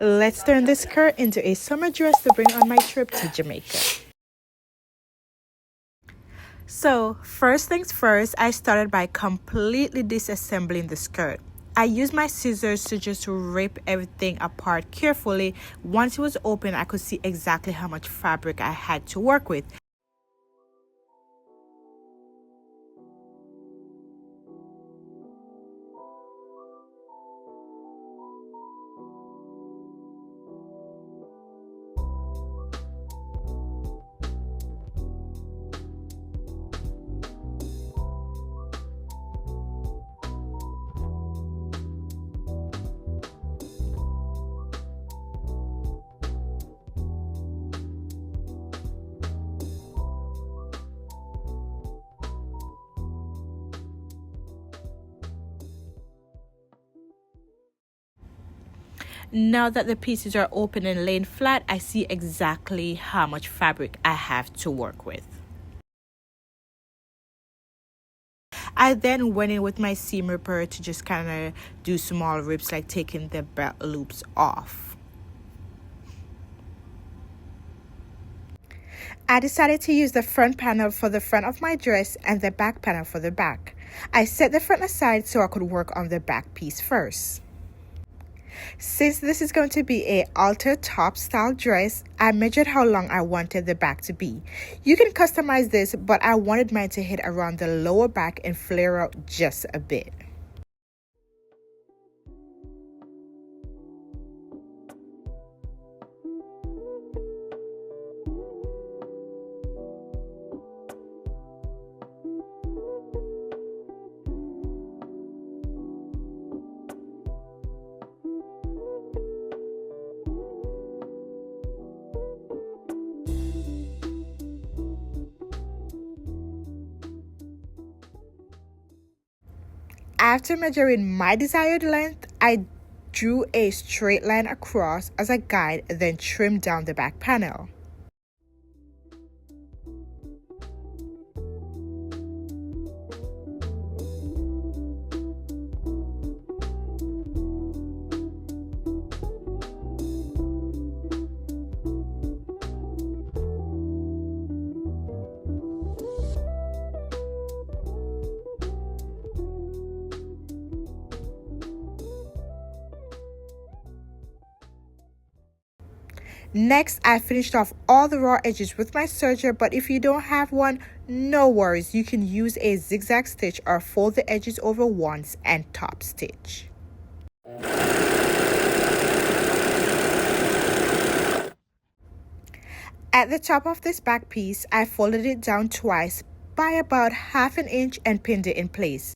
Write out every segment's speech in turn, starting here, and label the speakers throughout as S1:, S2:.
S1: Let's turn this skirt into a summer dress to bring on my trip to Jamaica. So, first things first, I started by completely disassembling the skirt. I used my scissors to just rip everything apart carefully. Once it was open, I could see exactly how much fabric I had to work with. Now that the pieces are open and laying flat, I see exactly how much fabric I have to work with. I then went in with my seam ripper to just kind of do small rips, like taking the belt loops off. I decided to use the front panel for the front of my dress and the back panel for the back. I set the front aside so I could work on the back piece first. Since this is going to be a Halter top style dress, I measured how long I wanted the back to be. You can customize this, but I wanted mine to hit around the lower back and flare out just a bit. After measuring my desired length, I drew a straight line across as a guide, then trimmed down the back panel. Next, I finished off all the raw edges with my serger, but if you don't have one, no worries. You can use a zigzag stitch or fold the edges over once and top stitch. At the top of this back piece, I folded it down twice by about 1/2 inch and pinned it in place.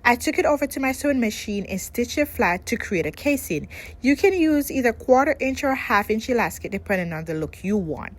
S1: I took it over to my sewing machine and stitched it flat to create a casing. You can use either 1/4 inch or 1/2 inch elastic depending on the look you want.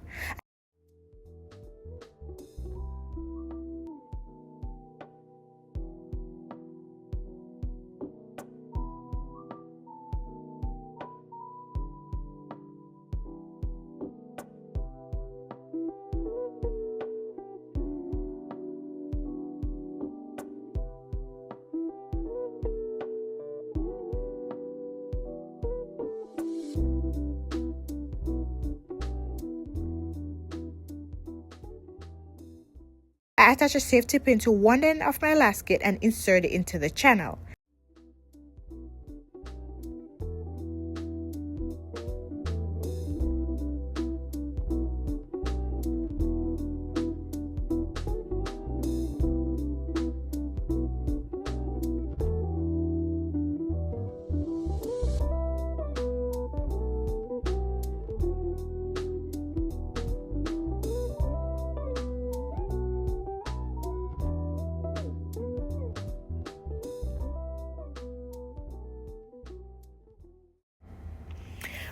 S1: I attach a safety pin to one end of my elastic and insert it into the channel.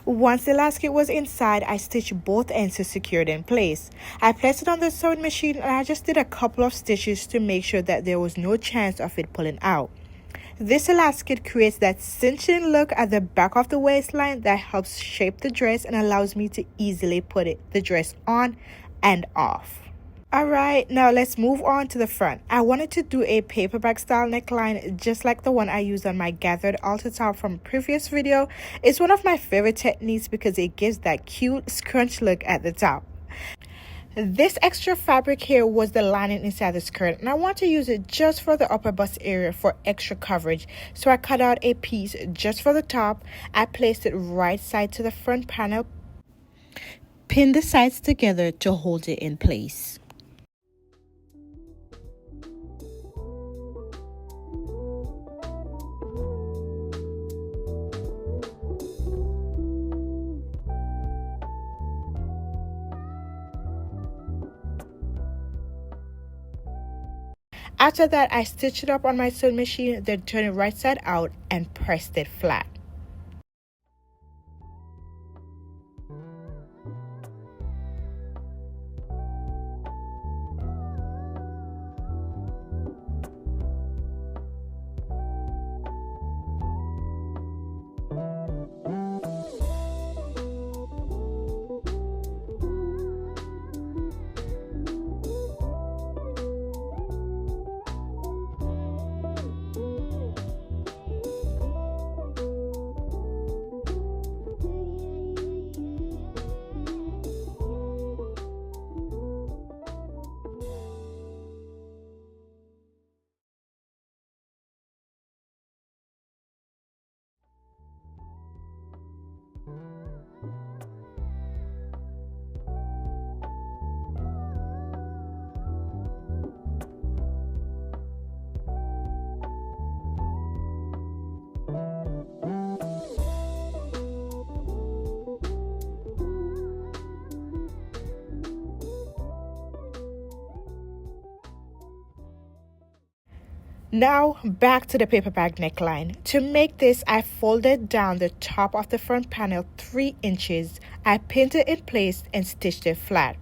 S1: Once the elastic was inside, I stitched both ends to secure it in place. I placed it on the sewing machine and I just did a couple of stitches to make sure that there was no chance of it pulling out. This elastic creates that cinching look at the back of the waistline that helps shape the dress and allows me to easily put the dress on and off. Alright, now let's move on to the front. I wanted to do a paperback style neckline just like the one I used on my gathered altar top from a previous video. It's one of my favorite techniques because it gives that cute scrunch look at the top. This extra fabric here was the lining inside the skirt, and I want to use it just for the upper bust area for extra coverage. So I cut out a piece just for the top. I placed it right side to the front panel, pinned the sides together to hold it in place. After that, I stitched it up on my sewing machine, then turned it right side out and pressed it flat. Now back to the paper bag neckline. To make this, I folded down the top of the front panel 3 inches. I pinned it in place and stitched it flat.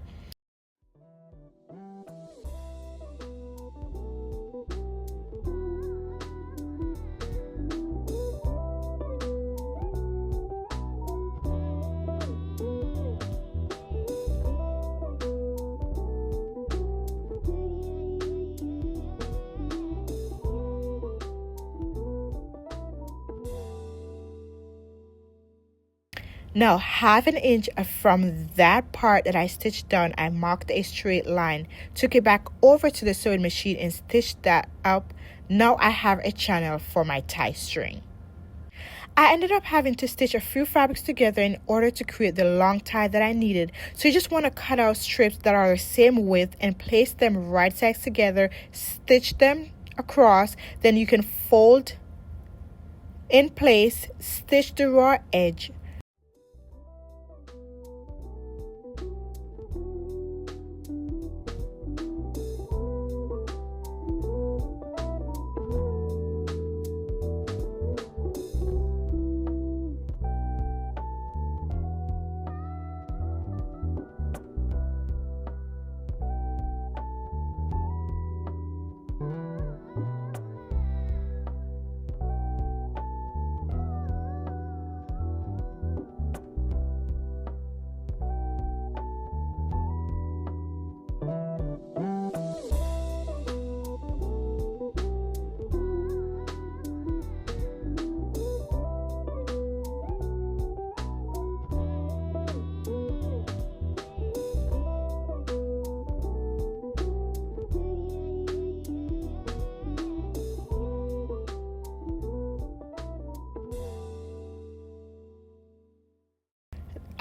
S1: Now, 1/2 inch from that part that I stitched down, I marked a straight line, took it back over to the sewing machine and stitched that up. Now I have a channel for my tie string. I ended up having to stitch a few fabrics together in order to create the long tie that I needed. So you just want to cut out strips that are the same width and place them right sides together, stitch them across, then you can fold in place, stitch the raw edge.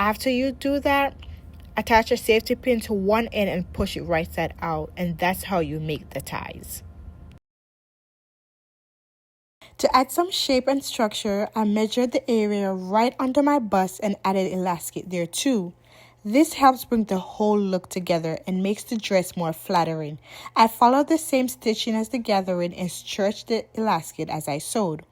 S1: After you do that, attach a safety pin to one end and push it right side out, and that's how you make the ties. To add some shape and structure, I measured the area right under my bust and added elastic there too. This helps bring the whole look together and makes the dress more flattering. I followed the same stitching as the gathering and stretched the elastic as I sewed.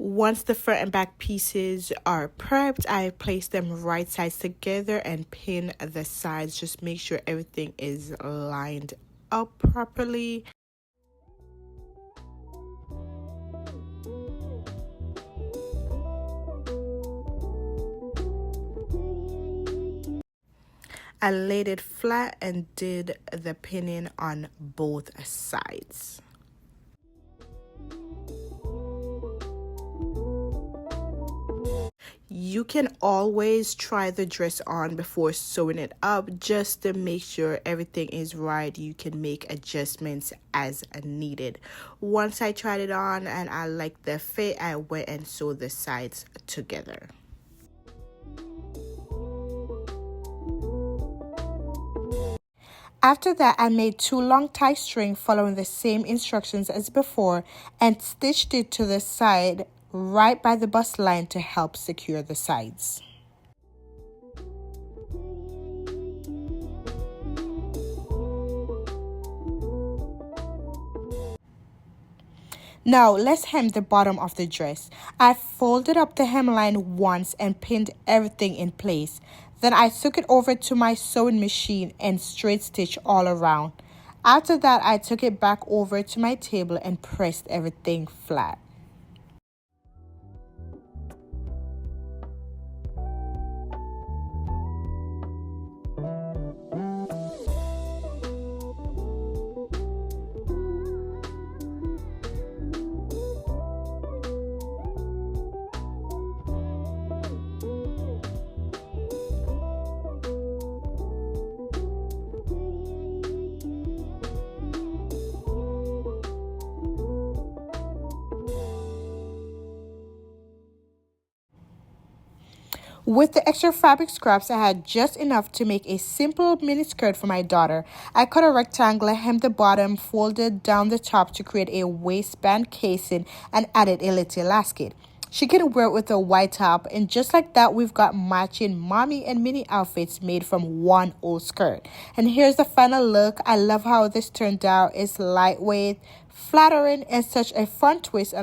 S1: Once the front and back pieces are prepped, I place them right sides together and pin the sides. Just make sure everything is lined up properly. I laid it flat and did the pinning on both sides. You can always try the dress on before sewing it up just to make sure everything is right. You can make adjustments as needed. Once I tried it on and I liked the fit, I went and sewed the sides together. After that, I made 2 long tie string following the same instructions as before and stitched it to the side right by the bust line to help secure the sides. Now let's hem the bottom of the dress. I folded up the hemline once and pinned everything in place. Then I took it over to my sewing machine and straight stitched all around. After that, I took it back over to my table and pressed everything flat. With the extra fabric scraps, I had just enough to make a simple mini skirt for my daughter. I cut a rectangle, hemmed the bottom, folded down the top to create a waistband casing, and added a little elastic. She can wear it with a white top, and just like that, we've got matching mommy and mini outfits made from one old skirt. And here's the final look. I love how this turned out. It's lightweight, flattering, and such a fun twist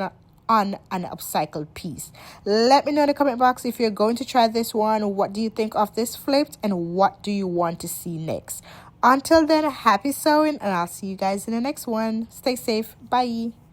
S1: on an upcycled piece. Let me know in the comment box if you're going to try this one. What do you think of this flipped, and what do you want to see next? Until then, happy sewing, and I'll see you guys in the next one. Stay safe. Bye.